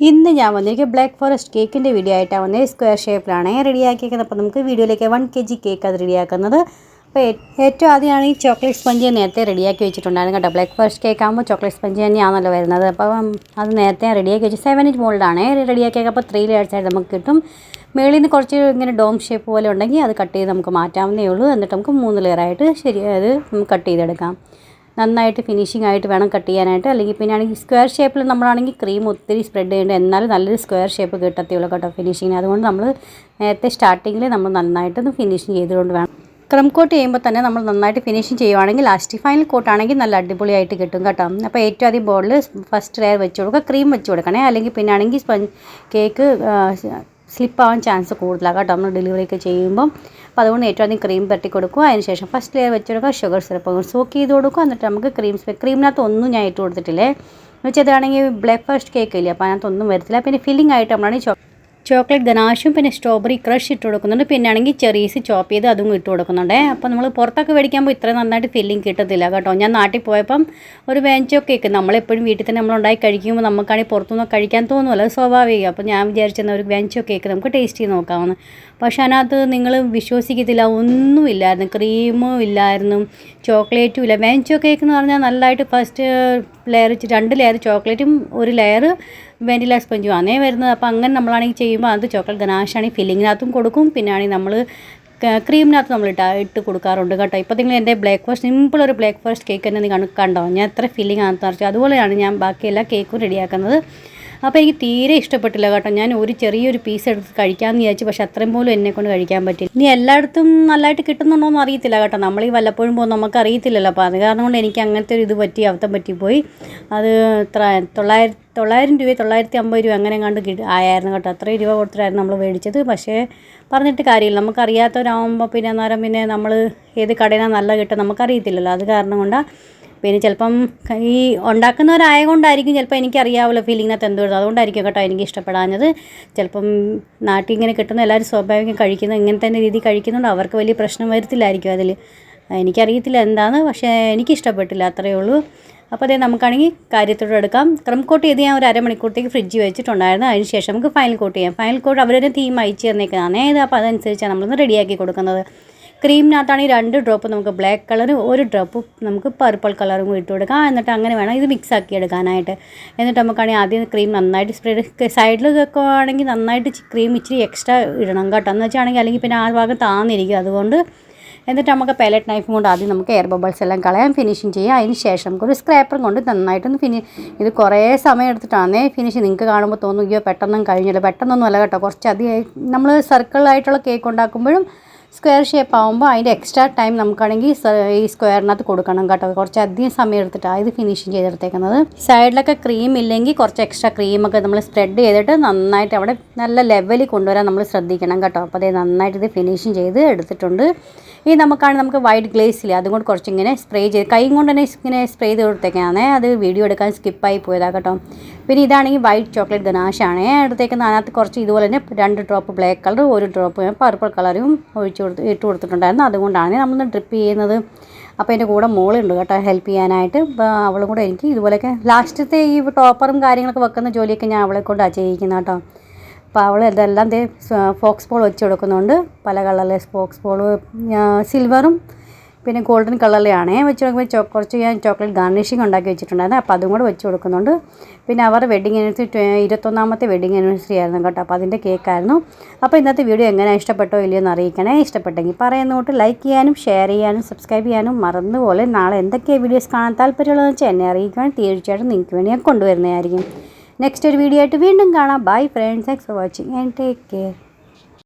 ഇന്ന് ഞാൻ വന്നിരിക്കുക ബ്ലാക്ക് ഫോറസ്റ്റ് കേക്കിൻ്റെ വീഡിയോ ആയിട്ടാണ് വന്നത്. സ്ക്വയർ ഷേപ്പിലാണ് റെഡിയാക്കിയിരിക്കുന്നത്. അപ്പോൾ നമുക്ക് വീഡിയോയിലേക്ക് 1 kg കേക്ക് അത് റെഡിയാക്കുന്നത്. അപ്പോൾ ഏറ്റവും ആദ്യമാണ് ഈ ചോക്ലേറ്റ് സ്പഞ്ച് നേരത്തെ റെഡിയാക്കി വെച്ചിട്ടുണ്ടായിരുന്നു കേട്ടോ. ബ്ലാക്ക് ഫോറസ്റ്റ് കേക്ക് ആകുമ്പോൾ ചോക്ലേറ്റ് സ്പഞ്ച് തന്നെയാണല്ലോ വരുന്നത്. അപ്പം അത് നേരത്തെ റെഡിയാക്കി വെച്ച് 7 inch മോൾഡാണ് റെഡിയാക്കിയൊക്കെ. അപ്പോൾ 3 layers ആയിട്ട് നമുക്ക് കിട്ടും. മേളിൽ നിന്ന് കുറച്ച് ഇങ്ങനെ ഡോം ഷേപ്പ് പോലെ ഉണ്ടെങ്കിൽ അത് കട്ട് ചെയ്ത് നമുക്ക് മാറ്റാവുന്നേ ഉള്ളൂ. എന്നിട്ട് നമുക്ക് 3 ലെയർ ആയിട്ട് അത് കട്ട് ചെയ്തെടുക്കാം. നന്നായിട്ട് ഫിനിഷിംഗ് ആയിട്ട് വേണം കട്ട് ചെയ്യാനായിട്ട്. അല്ലെങ്കിൽ പിന്നെ ആണെങ്കിൽ സ്ക്വയർ ഷേപ്പിൽ നമ്മളാണെങ്കിൽ ക്രീം ഒത്തിരി സ്പ്രെഡ് ചെയ്യേണ്ടത്, എന്നാലും നല്ലൊരു സ്ക്വയർ ഷേപ്പ് കിട്ടത്തുള്ളൂ കേട്ടോ ഫിനിഷിങ്ങിന്. അതുകൊണ്ട് നമ്മൾ നേരത്തെ സ്റ്റാർട്ടിങ്ങിൽ നമ്മൾ നന്നായിട്ടൊന്ന് ഫിനിഷിങ് ചെയ്തുകൊണ്ട് വേണം. ക്രം കോട്ട് ചെയ്യുമ്പോൾ തന്നെ നമ്മൾ നന്നായിട്ട് ഫിനിഷിങ് ചെയ്യുവാണെങ്കിൽ ലാസ്റ്റ് ഫൈനൽ കോട്ടാണെങ്കിൽ നല്ല അടിപൊളിയായിട്ട് കിട്ടും കേട്ടോ. അപ്പോൾ ഏറ്റവും ആദ്യം ബോർഡിൽ ഫസ്റ്റ് ലെയർ വെച്ച് കൊടുക്കുക, ക്രീം വെച്ച് കൊടുക്കണേ. അല്ലെങ്കിൽ പിന്നെ ആണെങ്കിൽ കേക്ക് സ്ലിപ്പാവാൻ ചാൻസ് കൂടുതലാണ് കേട്ടോ നമ്മൾ ഡെലിവറി ഒക്കെ ചെയ്യുമ്പം. അപ്പോൾ അതുകൊണ്ട് ഏറ്റവും ആദ്യം ക്രീം തട്ടി കൊടുക്കുക. അതിനുശേഷം ഫസ്റ്റ് ലെയർ വെച്ച് കൊടുക്കുക, ഷുഗർ സിറപ്പ് സോക്ക് ചെയ്ത് കൊടുക്കുക. എന്നിട്ട് നമുക്ക് ക്രീമിനകത്ത് ഒന്നും ഞാൻ ഇട്ട് കൊടുത്തിട്ടില്ലേ എന്ന് വെച്ചാൽ അതാണെങ്കിൽ ബ്ലാക്ക് ഫോറസ്റ്റ് കേക്ക് ഇല്ലേ, അപ്പോൾ അതിനകത്തൊന്നും വരത്തില്ല. പിന്നെ ഫില്ലിംഗ് ആയിട്ട് നമ്മളാണെങ്കിൽ ചോക്ലേറ്റ് ഗനാഷും പിന്നെ സ്ട്രോബെറി ക്രഷ് ഇട്ട് കൊടുക്കുന്നുണ്ട്. പിന്നെ ആണെങ്കിൽ ചെറീസ് ചോപ്പ് ചെയ്ത് അതും ഇട്ട് കൊടുക്കുന്നുണ്ട്. അപ്പോൾ നമ്മൾ പുറത്തൊക്കെ മേടിക്കുമ്പോൾ ഇത്ര നന്നായിട്ട് ഫില്ലിംഗ് കിട്ടത്തില്ല കേട്ടോ. ഞാൻ നാട്ടിൽ പോയപ്പം ഒരു വെഞ്ചോ കേക്ക് നമ്മളെപ്പോഴും വീട്ടിൽ തന്നെ നമ്മൾ ഉണ്ടാക്കി കഴിക്കുമ്പോൾ നമുക്കാണെങ്കിൽ പുറത്തുനിന്ന് കഴിക്കാൻ തോന്നുമല്ലോ, അത് സ്വാഭാവികം. അപ്പോൾ ഞാൻ വിചാരിച്ചെന്നാൽ ഒരു വെഞ്ചോ കേക്ക് നമുക്ക് ടേസ്റ്റ് ചെയ്ത് നോക്കാമെന്ന്. പക്ഷെ അതിനകത്ത് നിങ്ങൾ വിശ്വസിക്കത്തില്ല, ഒന്നുമില്ലായിരുന്നു, ക്രീമും ഇല്ലായിരുന്നു, ചോക്ലേറ്റും ഇല്ല. വെഞ്ചോ കേക്ക് എന്ന് പറഞ്ഞാൽ നല്ലതായിട്ട് ഫസ്റ്റ് ലെയർ 2 ലെയർ ചോക്ലേറ്റും 1 ലെയർ വെനില സ്പഞ്ചും ആണേ വരുന്നത്. അപ്പോൾ അങ്ങനെ നമ്മളാണെങ്കിൽ ചെയ്യുമ്പോൾ അത് ചോക്ലേറ്റ് ഗനാഷാണെങ്കിൽ ഫില്ലിങ്ങിനകത്തും കൊടുക്കും. പിന്നെ ആണെങ്കിൽ നമ്മൾ ക്രീമിനകത്ത് നമ്മൾ ഇട്ട് കൊടുക്കാറുണ്ട് കേട്ടോ. ഇപ്പോൾ നിങ്ങൾ എൻ്റെ ബ്ലാക്ക് ഫോറസ്റ്റ് സിമ്പിൾ ഒരു ബ്ലാക്ക് ഫോറസ്റ്റ് കേക്ക് തന്നെ നിങ്ങൾ കണ്ടോ, ഞാൻ എത്ര ഫില്ലിംഗ് ആണെന്ന് നിറച്ചു. അതുപോലെയാണ് ഞാൻ ബാക്കി എല്ലാ കേക്കും റെഡിയാക്കുന്നത്. അപ്പോൾ എനിക്ക് തീരെ ഇഷ്ടപ്പെട്ടില്ല കേട്ടോ. ഞാൻ ഒരു ചെറിയൊരു പീസ് എടുത്ത് കഴിക്കാമെന്ന് വിചാരിച്ചു, പക്ഷേ അത്രയും പോലും എന്നെക്കൊണ്ട് കഴിക്കാൻ പറ്റില്ല. ഇനി എല്ലായിടത്തും നല്ലതായിട്ട് കിട്ടുന്നുണ്ടോ എന്ന് അറിയത്തില്ല കേട്ടോ. നമ്മൾ ഈ വല്ലപ്പോഴും പോകുമ്പോൾ നമുക്ക് അറിയത്തില്ലല്ലോ. അപ്പോൾ അത് കാരണം കൊണ്ട് എനിക്ക് അങ്ങനത്തെ ഒരു ഇത് അബദ്ധം പറ്റിപ്പോയി. അത് 900 രൂപ 950 രൂപ അങ്ങനെ കണ്ട് ആയായിരുന്നു കേട്ടോ. അത്രയും രൂപ കൊടുത്തിട്ടായിരുന്നു നമ്മൾ മേടിച്ചത്. പക്ഷേ പറഞ്ഞിട്ട് കാര്യമില്ല, നമുക്കറിയാത്തവരാകുമ്പോൾ പിന്നെ അന്നേരം പിന്നെ നമ്മൾ ഏത് കടയിലാണ് നല്ല കിട്ടുക നമുക്കറിയത്തില്ലല്ലോ. അത് കാരണം കൊണ്ടാണ്. പിന്നെ ചിലപ്പം ഈ ഉണ്ടാക്കുന്നവരായതുകൊണ്ടായിരിക്കും ചിലപ്പോൾ എനിക്കറിയാമല്ലോ ഫീലിങ്ങിനകത്ത് എന്ത് വരുന്നത്, അതുകൊണ്ടായിരിക്കും കേട്ടോ എനിക്ക് ഇഷ്ടപ്പെടാഞ്ഞത്. ചിലപ്പം നാട്ടിൽ ഇങ്ങനെ കിട്ടുന്ന എല്ലാവരും സ്വാഭാവികം കഴിക്കുന്നത് ഇങ്ങനെ തന്നെ രീതി കഴിക്കുന്നുണ്ട്, അവർക്ക് വലിയ പ്രശ്നം വരത്തില്ലായിരിക്കും അതിൽ. എനിക്കറിയത്തില്ല എന്താണെന്ന്, പക്ഷേ എനിക്കിഷ്ടപ്പെട്ടില്ല, അത്രയേ ഉള്ളൂ. അപ്പോൾ അതേ നമുക്കാണെങ്കിൽ കാര്യത്തോടെ എടുക്കാം. ക്രം കോട്ട് ചെയ്ത് ഞാൻ ഒരു അരമണിക്കൂറത്തേക്ക് ഫ്രിഡ്ജ് വെച്ചിട്ടുണ്ടായിരുന്നു. അതിന് ശേഷം നമുക്ക് ഫൈനൽ കോട്ട് ചെയ്യാം. ഫൈനൽ കോട്ട് അവരൊരു തീം അയച്ചു തന്നേക്കുന്നതാണ് ഇത്. അപ്പോൾ അതനുസരിച്ചാണ് നമ്മളൊന്ന് റെഡിയാക്കി കൊടുക്കുന്നത്. ക്രീമിനകത്താണെങ്കിൽ 2 ഡ്രോപ്പ് നമുക്ക് ബ്ലാക്ക് കളറും 1 ഡ്രോപ്പ് നമുക്ക് പർപ്പിൾ കളറും കൂടി ഇട്ട് കൊടുക്കാം. എന്നിട്ട് അങ്ങനെ വേണം ഇത് മിക്സ് ആക്കി എടുക്കാനായിട്ട്. എന്നിട്ട് നമുക്കാണെങ്കിൽ ആദ്യം ക്രീം നന്നായിട്ട് സ്പ്രെഡ് സൈഡിൽ വെക്കുകയാണെങ്കിൽ നന്നായിട്ട് ക്രീം ഇച്ചിരി എക്സ്ട്രാ ഇടണം കേട്ടോ. എന്ന് വെച്ചാണെങ്കിൽ അല്ലെങ്കിൽ പിന്നെ ആ ഭാഗം താന്നിരിക്കും. അതുകൊണ്ട് എന്നിട്ട് നമുക്ക് പാലറ്റ് നൈഫും കൊണ്ട് ആദ്യം നമുക്ക് എയർ ബബിൾസ് എല്ലാം കളയാൻ ഫിനിഷിങ് ചെയ്യാം. അതിന് ശേഷം നമുക്കൊരു സ്ക്രാപ്പറും കൊണ്ട് നന്നായിട്ടൊന്ന് ഇത് കുറേ സമയം എടുത്തിട്ടാണ് ഫിനിഷ്. നിങ്ങൾക്ക് കാണുമ്പോൾ തോന്നും അയ്യോ പെട്ടെന്നും കഴിഞ്ഞില്ല, പെട്ടെന്നൊന്നും അല്ല കേട്ടോ. കുറച്ചധികം നമ്മൾ സർക്കിളായിട്ടുള്ള കേക്ക് ഉണ്ടാക്കുമ്പോഴും സ്ക്വയർ ഷേപ്പ് ആകുമ്പോൾ അതിൻ്റെ എക്സ്ട്രാ ടൈം നമുക്കാണെങ്കിൽ ഈ സ്ക്വയറിനകത്ത് കൊടുക്കണം കേട്ടോ. കുറച്ചധികം സമയം എടുത്തിട്ടാണ് ഇത് ഫിനിഷിങ് ചെയ്തെടുത്തേക്കുന്നത്. സൈഡിലൊക്കെ ക്രീം ഇല്ലെങ്കിൽ കുറച്ച് എക്സ്ട്രാ ക്രീമൊക്കെ നമ്മൾ സ്പ്രെഡ് ചെയ്തിട്ട് നന്നായിട്ട് അവിടെ നല്ല ലെവലിൽ കൊണ്ടുവരാൻ നമ്മൾ ശ്രദ്ധിക്കണം കേട്ടോ. അപ്പോൾ അതേ നന്നായിട്ട് ഇത് ഫിനിഷിങ് ചെയ്ത് എടുത്തിട്ടുണ്ട്. ഇനി നമുക്ക് വൈറ്റ് ഗ്ലേസ് ഇല്ല, അതുകൊണ്ട് കുറച്ചിങ്ങനെ സ്പ്രേ ചെയ്ത് കൈ കൊണ്ട് തന്നെ ഇങ്ങനെ സ്പ്രേ ചെയ്ത് കൊടുത്തേക്കാണ്. അത് വീഡിയോ എടുക്കാൻ സ്കിപ്പായി പോയതാണ് കേട്ടോ. പിന്നെ ഇതാണെങ്കിൽ വൈറ്റ് ചോക്ലേറ്റ് ഗനാഷാണ് എടുത്തേക്കുന്നത്. അതിനകത്ത് കുറച്ച് ഇതുപോലെ തന്നെ 2 drop black colour 1 drop purple കളറും ഇട്ട് കൊടുത്തിട്ടുണ്ടായിരുന്നു. അതുകൊണ്ടാണ് നമ്മൾ ഡ്രിപ്പ് ചെയ്യുന്നത്. അപ്പോൾ എൻ്റെ കൂടെ മോളുണ്ട് കേട്ടോ ഹെൽപ്പ് ചെയ്യാനായിട്ട്. അവളും കൂടെ എനിക്ക് ഇതുപോലെയൊക്കെ ലാസ്റ്റത്തെ ഈ ടോപ്പറും കാര്യങ്ങളൊക്കെ വെക്കുന്ന ജോലിയൊക്കെ ഞാൻ അവളെ കൊണ്ടാണ് ചെയ്യിക്കുന്നത് കേട്ടോ. അപ്പോൾ അവൾ ഇതെല്ലാം ഫോക്സ് ബോൾ വെച്ച് കൊടുക്കുന്നുണ്ട്. പല കളറിലെ ഫോക്സ് ബോൾ സിൽവറും പിന്നെ ഗോൾഡൻ കളറിലാണ് വെച്ച് കൊടുക്കുമ്പോൾ കുറച്ച് ഞാൻ ചോക്ലേറ്റ് ഗാർണിഷിങ് ഉണ്ടാക്കി വെച്ചിട്ടുണ്ടായിരുന്നു. അപ്പോൾ അതും കൂടെ വെച്ച് കൊടുക്കുന്നുണ്ട്. പിന്നെ അവരുടെ വെഡിങ് ആനിവേഴ്സറി 21ാമത്തെ വെഡിങ് ആനിവേഴ്സറി ആയിരുന്നു കേട്ടോ. അപ്പോൾ അതിൻ്റെ കേക്കായിരുന്നു. അപ്പോൾ ഇന്നത്തെ വീഡിയോ എങ്ങനെ ഇഷ്ടപ്പെട്ടോ ഇല്ലയോ എന്ന് അറിയിക്കണേ. ഇഷ്ടപ്പെട്ടെങ്കിൽ പറയുന്നോട്ട് ലൈക്ക് ചെയ്യാനും ഷെയർ ചെയ്യാനും സബ്സ്ക്രൈബ് ചെയ്യാനും മറന്നുപോലെ. നാളെ എന്തൊക്കെയാണ് വീഡിയോസ് കാണാൻ താല്പര്യമുള്ളതെന്ന് വെച്ചാൽ എന്നെ അറിയിക്കാൻ തീർച്ചയായിട്ടും നിങ്ങൾക്ക് വേണ്ടി ഞാൻ കൊണ്ടുവരുന്നതായിരിക്കും. നെക്സ്റ്റ് ഒരു വീഡിയോ ആയിട്ട് വീണ്ടും കാണാം. Bye friends, thanks for watching and take care.